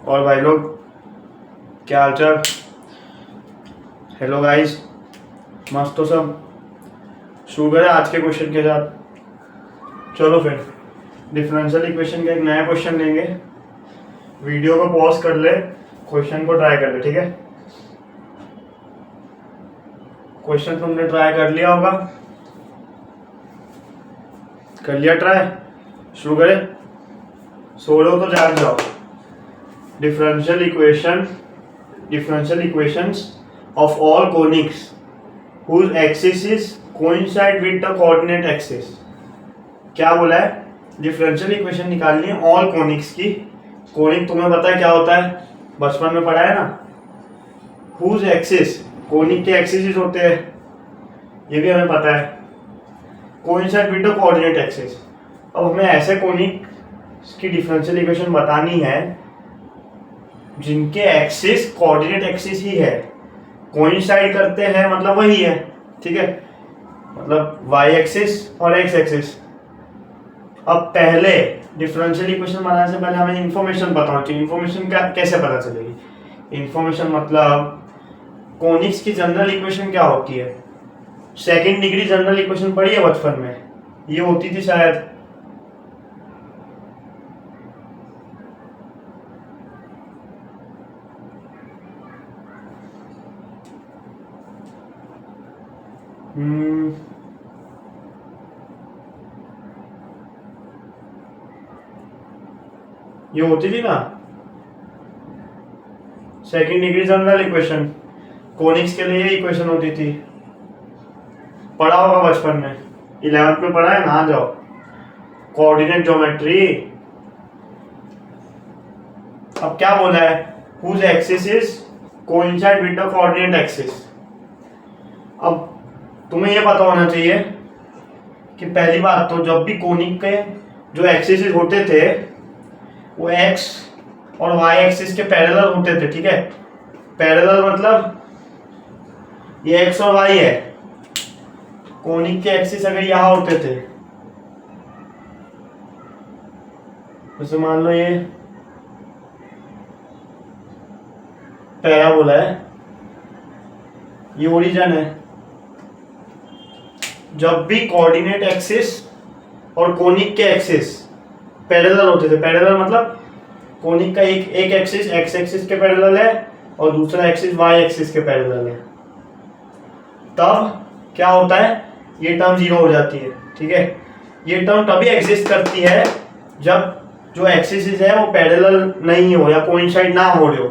और भाई लोग क्या हाल चाल। हेलो गाइस, मस्त तो सब। शुरू करें आज के क्वेश्चन के साथ। चलो फिर डिफरेंशियल इक्वेशन का एक नया क्वेश्चन लेंगे। वीडियो को पॉज कर ले, क्वेश्चन को ट्राई कर ले, ठीक है। क्वेश्चन तुमने ट्राई कर लिया होगा, कर लिया ट्राई। शुरू करें। सो रहे हो तो जाग जाओ। Differential equations of all conics whose axes coincide with the coordinate axis। क्या बोला है? डिफरेंशियल इक्वेशन निकालनी है ऑल कोनिक्स की। कोनिक तुम्हें पता है क्या होता है, बचपन में पढ़ा है ना। whose axis, कोनिक के एक्सिस होते हैं, ये भी हमें पता है। coincide with the coordinate axis। अब हमें ऐसे कोनिक की डिफरेंशियल इक्वेशन बतानी है जिनके एक्सिस कोऑर्डिनेट एक्सिस ही है, कोइंसाइड करते हैं, मतलब वही है, ठीक है। मतलब वाई एक्सिस और एक्स एक्सिस। अब पहले डिफरेंशियल इक्वेशन बनाने से पहले हमें इंफॉर्मेशन पता होनी चाहिए। इंफॉर्मेशन क्या कैसे पता चलेगी? इंफॉर्मेशन मतलब कोनिक्स की जनरल इक्वेशन क्या होती है। सेकंड डिग्री जनरल इक्वेशन पढ़ी है बचपन में, ये होती थी शायद। ये होती थी ना second degree general equation. Conics के लिए इक्वेशन होती थी, पढ़ा होगा बचपन में, 11th में पढ़ा है ना। जाओ, कोऑर्डिनेट ज्योमेट्री। अब क्या बोला है? whose axis is coincide with the coordinate axis। अब तुम्हें यह पता होना चाहिए कि पहली बात तो जब भी कोनिक के जो एक्सिस होते थे वो एक्स और वाई एक्सिस के पैरेलल होते थे, ठीक है। पैरेलल मतलब ये एक्स और वाई है। कोनिक के एक्सिस अगर यहां होते थे, जैसे मान लो ये पैराबोला है, ये ओरिजिन है। जब भी कोऑर्डिनेट एक्सिस और कोनिक के एक्सिस पैरेलल होते थे, पैरेलल मतलब कोनिक का एक एक्सिस एक्स एक्सिस के पैरेलल है और दूसरा एक्सिस वाई एक्सिस के पैरेलल है, तब क्या होता है? ये टर्म जीरो हो जाती है, ठीक है। ये टर्म तभी एग्जिस्ट करती है जब जो एक्सिस है वो पैरेलल नहीं हो या कोइंसाइड ना हो रहे हो,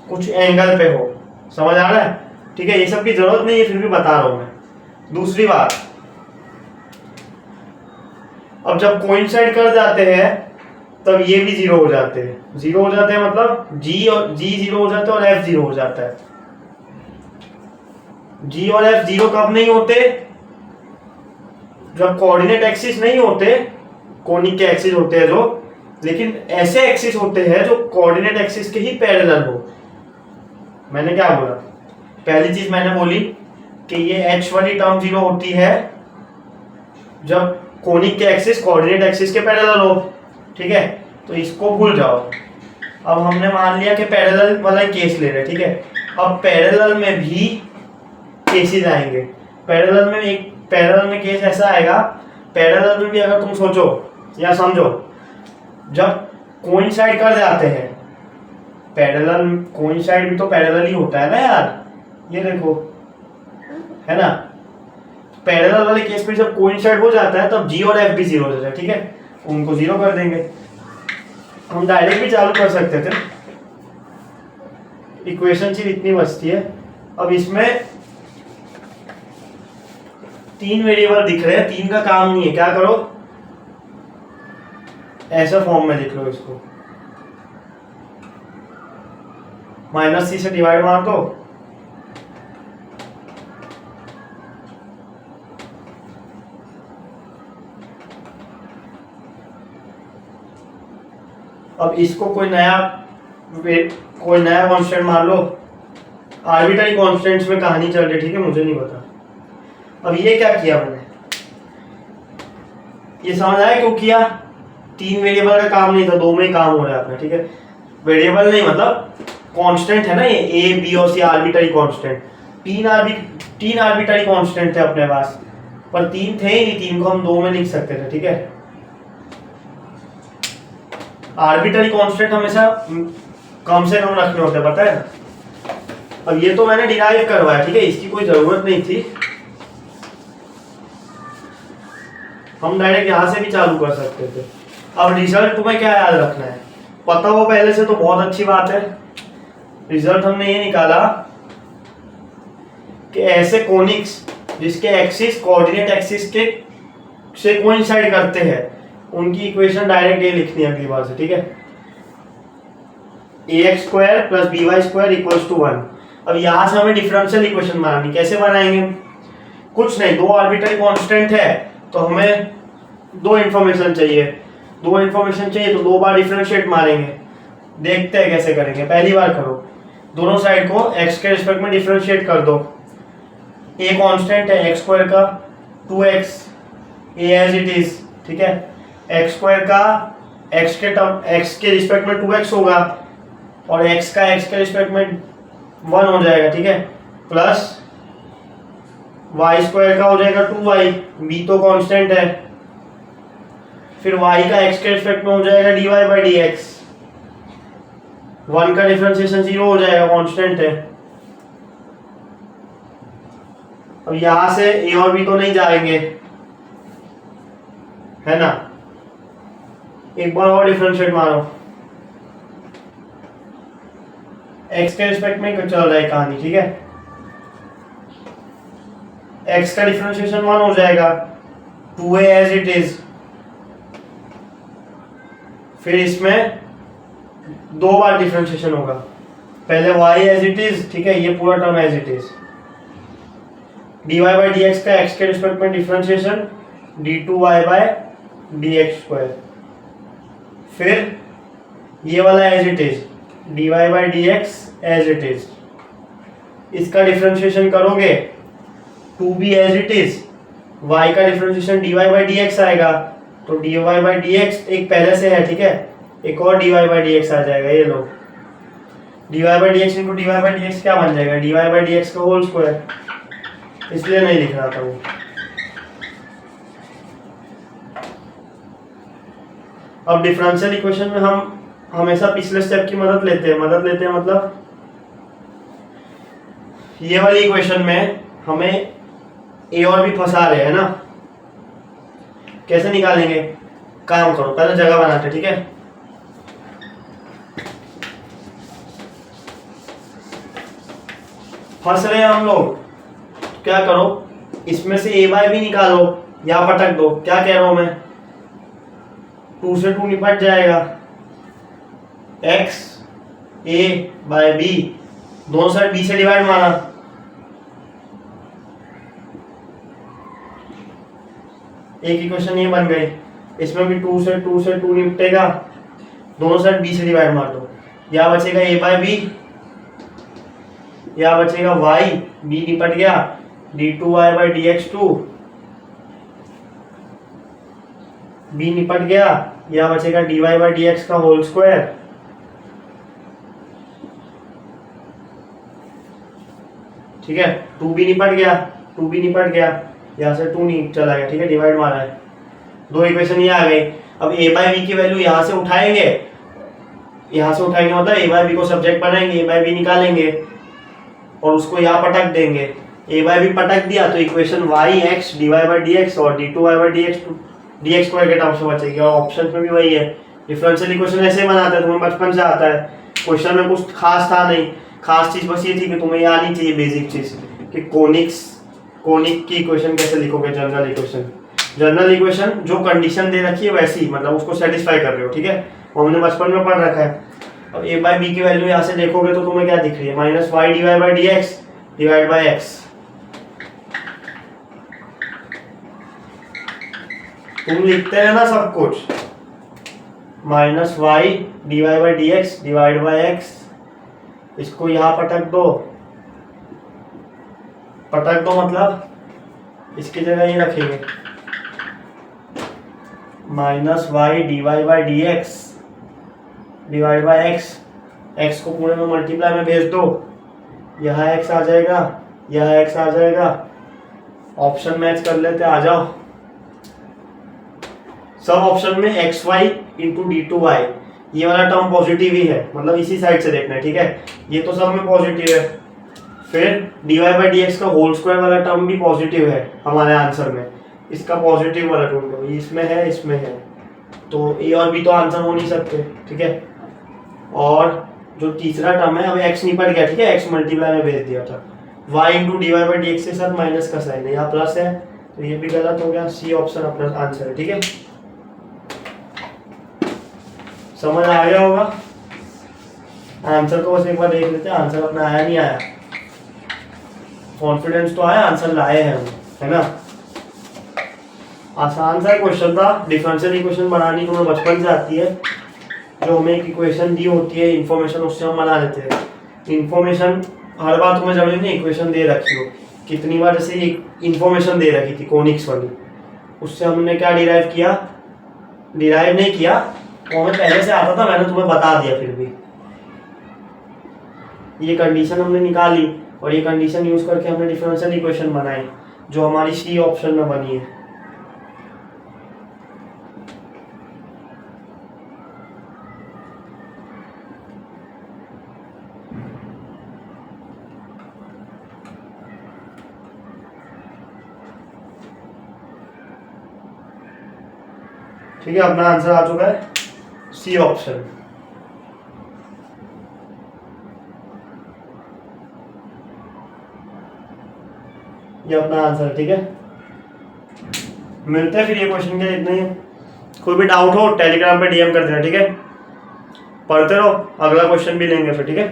कुछ एंगल पे हो। समझ आ रहा है? ठीक है, ये सब की जरूरत नहीं है, फिर भी बता रहा हूं मैं। दूसरी बात, अब जब कोइंसाइड कर जाते हैं तब ये भी जीरो हो जाते हैं। जीरो हो जाते हैं मतलब जी जीरो हो जाता है और एफ जीरो हो जाता है। जी और एफ जीरो कब नहीं होते? जब कोऑर्डिनेट एक्सिस नहीं होते, कोनिक के एक्सिस होते हैं जो, लेकिन ऐसे एक्सिस होते हैं जो कोऑर्डिनेट एक्सिस के ही पैरेलल हो। मैंने क्या बोला? पहली चीज मैंने बोली कि ये एच वाली टर्म जीरो होती है जब कोनिक के एक्सिस कोऑर्डिनेट एक्सिस के पैरेलल हो, ठीक है। तो इसको भूल जाओ। अब हमने मान लिया कि पैरेलल वाला केस ले रहे, ठीक है। अब पैरेलल में भी केसेस आएंगे। पैरेलल में केस ऐसा आएगा, पैरेलल में भी अगर तुम सोचो या समझो, जब कोइंसाइड कर जाते हैं, पैरेलल कोइंसाइड भी तो पैरेलल ही होता है ना यार, ये देखो, है ना। पैरेलल वाले केस में जब कोइंसाइड हो जाता है तब जी और एफ भी जीरो हो जाता है, ठीक है। उनको जीरो कर देंगे। हम डायरेक्ट भी चालू कर सकते थे, इक्वेशन सिर्फ इतनी बचती है। अब इसमें 3 वेरिएबल दिख रहे हैं, 3 का काम नहीं है। क्या करो, ऐसा फॉर्म में लिख लो इसको, -c से डिवाइड मार दो, अब इसको कोई नया कांस्टेंट मान लो। आर्बिट्ररी कांस्टेंट्स में कहानी चल रही, ठीक है, मुझे नहीं पता। अब ये क्या किया मैंने, ये समझ आया क्यों किया? 3 वेरिएबल का काम नहीं था, 2 में ही काम हो रहा है अपना, ठीक है। वेरिएबल नहीं मतलब कांस्टेंट है ना ये, ए बी और सी आर्बिट्ररी कांस्टेंट। तीन आर्बिट्ररी कांस्टेंट थे अपने पास, पर तीन थे ही नहीं, तीन को हम दो में लिख सकते थे, ठीक है। आर्बिट्ररी कांस्टेंट हमेशा कम से कम रखने होते, पता है। अब ये तो मैंने डिराइव करवाया, ठीक है, इसकी कोई जरूरत नहीं थी, हम डायरेक्ट यहां से भी चालू कर सकते थे। अब रिजल्ट तुम्हें क्या याद रखना है, पता हो पहले से तो बहुत अच्छी बात है। रिजल्ट हमने ये निकाला कि ऐसे कोनिक्स जिसके एक्सिस कोऑर्डिनेट एक्सिस के से कोइंसाइड करते हैं, उनकी इक्वेशन डायरेक्ट ये लिखनी है अगली बार से, ठीक है। ax square plus by square equals to 1। अब यहां से हमें डिफरेंशियल इक्वेशन बनानी, कैसे बनाएंगे, कुछ नहीं, दो आर्बिट्ररी कांस्टेंट है तो हमें दो इन्फॉर्मेशन चाहिए तो दो बार डिफरेंशिएट मारेंगे, देखते हैं कैसे करेंगे। पहली बार करो, दोनों साइड को x के रिस्पेक्ट में डिफरेंशिएट कर दो। a कांस्टेंट है x स्क्वायर का 2x, a as it is, ठीक है। x स्क्वायर का x के रिस्पेक्ट में 2x होगा और x का x के रिस्पेक्ट में 1 हो जाएगा, ठीक है, प्लस y स्क्वायर का हो जाएगा 2y, b तो कांस्टेंट है, फिर y का x के रिस्पेक्ट में हो जाएगा dy बाई डी एक्स, 1 का डिफरेंशिएशन 0 हो जाएगा, कांस्टेंट है। अब यहां से a और b तो नहीं जाएंगे, है ना, एक बार और डिफरेंशिएट मारो, x के रिस्पेक्ट में चल रहा है कहानी, ठीक है। x का डिफरेंशिएशन 1 हो जाएगा, 2a एज इट इज, फिर इसमें दो बार डिफरेंशिएशन होगा, पहले y एज इट इज, ठीक है, ये पूरा term as it is, dy by d x का x के रिस्पेक्ट में differentiation d2y by d x square, फिर ये वाला as it is dy by d x as it is, इसका डिफरेंशिएशन करोगे 2b as it is, y का differentiation dy by d x आएगा, तो dy बाई डी एक्स एक पहले से है, ठीक है, एक और dy बाई डी एक्स आ जाएगा, ये लो dy by d x into dy by d x क्या बन जाएगा, dy बाई डी एक्स का होल स्क्वायर, इसलिए नहीं लिख रहा था वो। अब डिफरेंशियल इक्वेशन में हम हमेशा पिछले स्टेप की मदद लेते हैं मतलब ये वाली इक्वेशन में हमें a और b फंसा रहे हैं ना, कैसे निकालेंगे, काम करो, पहले जगह बनाते, ठीक है। फंस रहे हैं हम लोग, क्या करो, इसमें से a बाय b निकालो या पटक दो, क्या कह रहा हूं मैं, 2 से 2 निपट जाएगा, x a बाय b, दोनों साइड b से डिवाइड मारा, एक इक्वेशन ये बन गई, इसमें भी 2 से 2 निपटेगा, दोनों साइड b से डिवाइड मार दो, या बचेगा a बाय b, या बचेगा y, b निपट गया, d2y by d x 2, b निपट गया, या बचेगा dy बाई डी एक्स का होल स्क्वायर, ठीक है, 2b निपट गया, यहाँ से 2 चला गया, ठीक है, डिवाइड मारा है, दो इक्वेशन ये आ गई। अब a बाई बी की वैल्यू यहाँ से उठाएंगे मतलब a बाई बी को सब्जेक्ट बनाएंगे, a बाई बी निकालेंगे और उसको यहाँ पटक देंगे, a बाई बी पटक दिया तो equation y x dy by d x और d2y by d x square के टर्म्स में बचेगी, और ऑप्शन में भी वही है। डिफरेंशियल इक्वेशन ऐसे बनाते हैं, तुम्हें बचपन से आता है, क्वेश्चन में कुछ खास था नहीं, खास चीज बस ये थी कि तुम्हें ये आनी चाहिए बेसिक चीज कि कोनिक की इक्वेशन कैसे लिखोगे, जनरल इक्वेशन जो कंडीशन दे रखी है वैसी, मतलब उसको सेटिस्फाई कर रहे हो, ठीक है, वो हमने बचपन में पढ़ रखा है। अब a बाई बी की वैल्यू यहाँ से देखोगे तो तुम्हें क्या दिख रही है, minus y d y by d x divide by x, तुम लिखते हैं ना सब कुछ, minus y d y by d x divide by x, इसको यहाँ पटक दो मतलब इसकी जगह ये रखेंगे, minus y d y by d x divide by x, x को पूरे में मल्टीप्लाई में भेज दो, यहाँ x आ जाएगा, यहाँ x आ जाएगा, ऑप्शन मैच कर लेते, आ जाओ। सब ऑप्शन में x y into d two y, ये वाला टर्म पॉजिटिव ही है, मतलब इसी साइड से देखना है, ठीक है। ये तो सब में पॉजिटिव है। फिर d y by d x का होल स्क्वायर वाला टर्म भी पॉजिटिव है हमारे आंसर में, इसका पॉजिटिव वाला ढूंढो, इसमें है, इसमें है, तो ए और बी तो आंसर हो नहीं सकते, ठीक है। और जो तीसरा टर्म है, हमें एक्स निपट गया, ठीक है, एक्स मल्टीप्लाई में भेज दिया था, y into d y by d x के साथ माइनस का साइन है, यहाँ प्लस है, तो ये भी गलत हो गया, सी ऑप्शन अपना आंसर है, ठीक है। समझ आ गया होगा। आंसर को बस एक बार देख लेते हैं, आंसर अपना आया नहीं आया, कॉन्फिडेंस तो आया, आंसर लाए हैं हम, है ना। आसान सा क्वेश्चन था, डिफरेंशियल इक्वेशन बनानी तुम्हें बचपन से आती है, जो हमें एक इक्वेशन दी होती है, इन्फॉर्मेशन उससे हम बना लेते हैं। इन्फॉर्मेशन हर बार तुम्हें जरूरी नहीं इक्वेशन दे रखी हो, कितनी बार जैसे एक इन्फॉर्मेशन दे रखी थी कोनिक्स वाली, उससे हमने क्या डिराइव किया, डिराइव नहीं किया, वो हमें पहले से आता था, मैंने तुम्हें बता दिया। फिर भी ये कंडीशन हमने निकाली और ये कंडीशन यूज करके हमने डिफरेंशियल इक्वेशन बनाई, जो हमारी सी ऑप्शन में बनी है। ठीक है, अपना आंसर आ चुका है सी ऑप्शन। ये अपना आंसर, ठीक है। मिलते हैं फिर ये क्वेश्चन के, इतना ही। कोई भी डाउट हो टेलीग्राम पे डीएम कर देना, ठीक है। पढ़ते रहो, अगला क्वेश्चन भी लेंगे फिर, ठीक है।